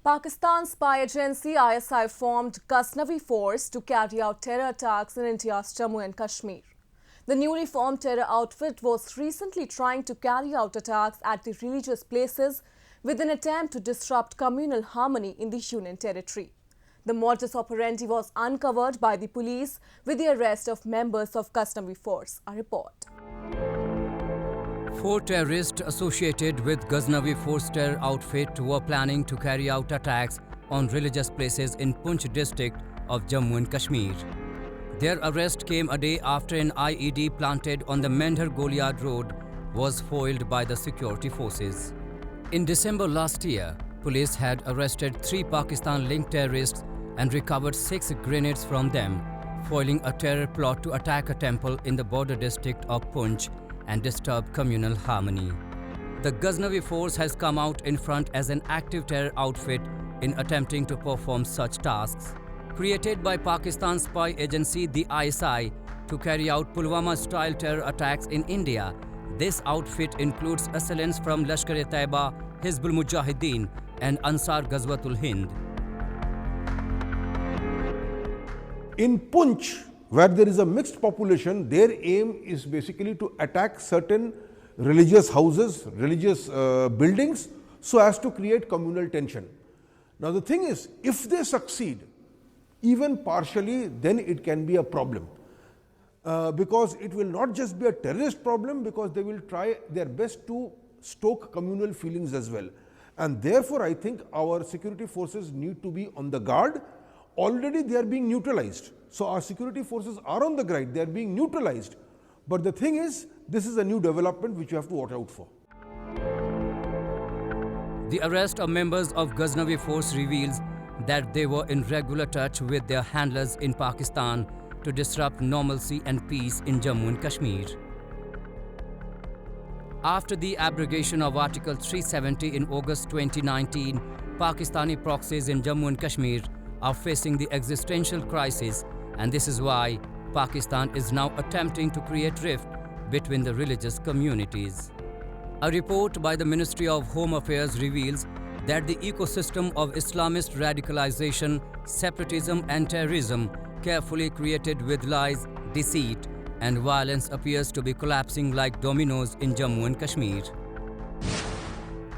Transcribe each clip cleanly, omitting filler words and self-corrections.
Pakistan's spy agency ISI formed Ghaznavi Force to carry out terror attacks in India's Jammu and Kashmir. The newly formed terror outfit was recently trying to carry out attacks at the religious places with an attempt to disrupt communal harmony in the Union Territory. The modus operandi was uncovered by the police with the arrest of members of Ghaznavi Force. A report. 4 terrorists associated with Ghaznavi Force terror outfit were planning to carry out attacks on religious places in Poonch district of Jammu and Kashmir. Their arrest came a day after an IED planted on the Mendhar Goliad road was foiled by the security forces. In December last year, police had arrested 3 Pakistan-linked terrorists and recovered 6 grenades from them, foiling a terror plot to attack a temple in the border district of Poonch and disturb communal harmony. The Ghaznavi Force has come out in front as an active terror outfit in attempting to perform such tasks. Created by Pakistan's spy agency the ISI to carry out Pulwama-style terror attacks in India, this outfit includes assailants from Lashkar-e-Taiba, Hizbul Mujahideen and Ansar Ghazwatul Hind. In Poonch, where there is a mixed population, their aim is basically to attack certain religious houses, religious buildings, so as to create communal tension. Now the thing is, if they succeed, even partially, then it can be a problem. Because it will not just be a terrorist problem, because they will try their best to stoke communal feelings as well. And therefore, I think our security forces need to be on the guard. Already they are being neutralized. So our security forces are on the ground, they are being neutralized. But the thing is, this is a new development which you have to watch out for. The arrest of members of Ghaznavi Force reveals that they were in regular touch with their handlers in Pakistan to disrupt normalcy and peace in Jammu and Kashmir. After the abrogation of Article 370 in August 2019, Pakistani proxies in Jammu and Kashmir are facing the existential crisis, and this is why Pakistan is now attempting to create rift between the religious communities. A report by the Ministry of Home Affairs reveals that the ecosystem of Islamist radicalization, separatism and terrorism, carefully created with lies, deceit and violence, appears to be collapsing like dominoes in Jammu and Kashmir.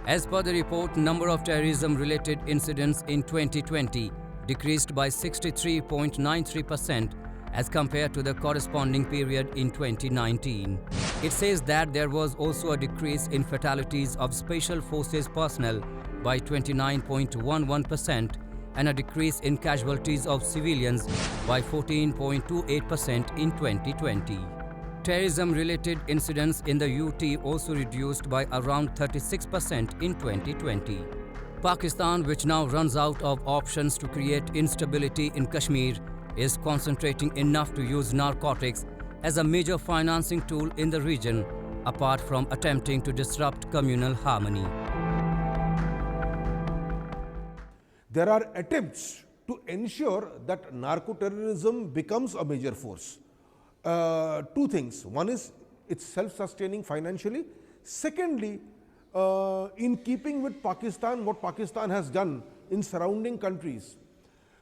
As per the report, number of terrorism-related incidents in 2020 decreased by 63.93% as compared to the corresponding period in 2019. It says that there was also a decrease in fatalities of Special Forces personnel by 29.11% and a decrease in casualties of civilians by 14.28% in 2020. Terrorism-related incidents in the UT also reduced by around 36% in 2020. Pakistan, which now runs out of options to create instability in Kashmir, is concentrating enough to use narcotics as a major financing tool in the region, apart from attempting to disrupt communal harmony. There are attempts to ensure that narco-terrorism becomes a major force. 2 things. One is it's self-sustaining financially. Secondly, in keeping with Pakistan, what Pakistan has done in surrounding countries,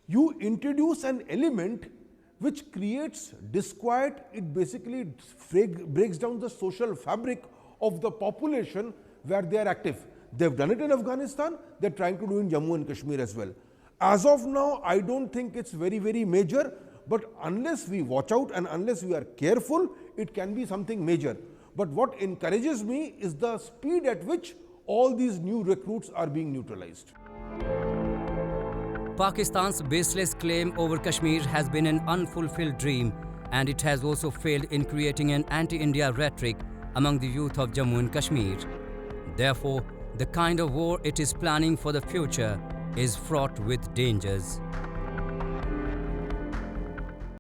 you introduce an element which creates disquiet. It basically breaks down the social fabric of the population where they are active. They've done it in Afghanistan, they're trying to do in Jammu and Kashmir as well. As of now, I don't think it's very, very major, but unless we watch out and unless we are careful, it can be something major. But what encourages me is the speed at which all these new recruits are being neutralized. Pakistan's baseless claim over Kashmir has been an unfulfilled dream, and it has also failed in creating an anti-India rhetoric among the youth of Jammu and Kashmir. Therefore, the kind of war it is planning for the future is fraught with dangers.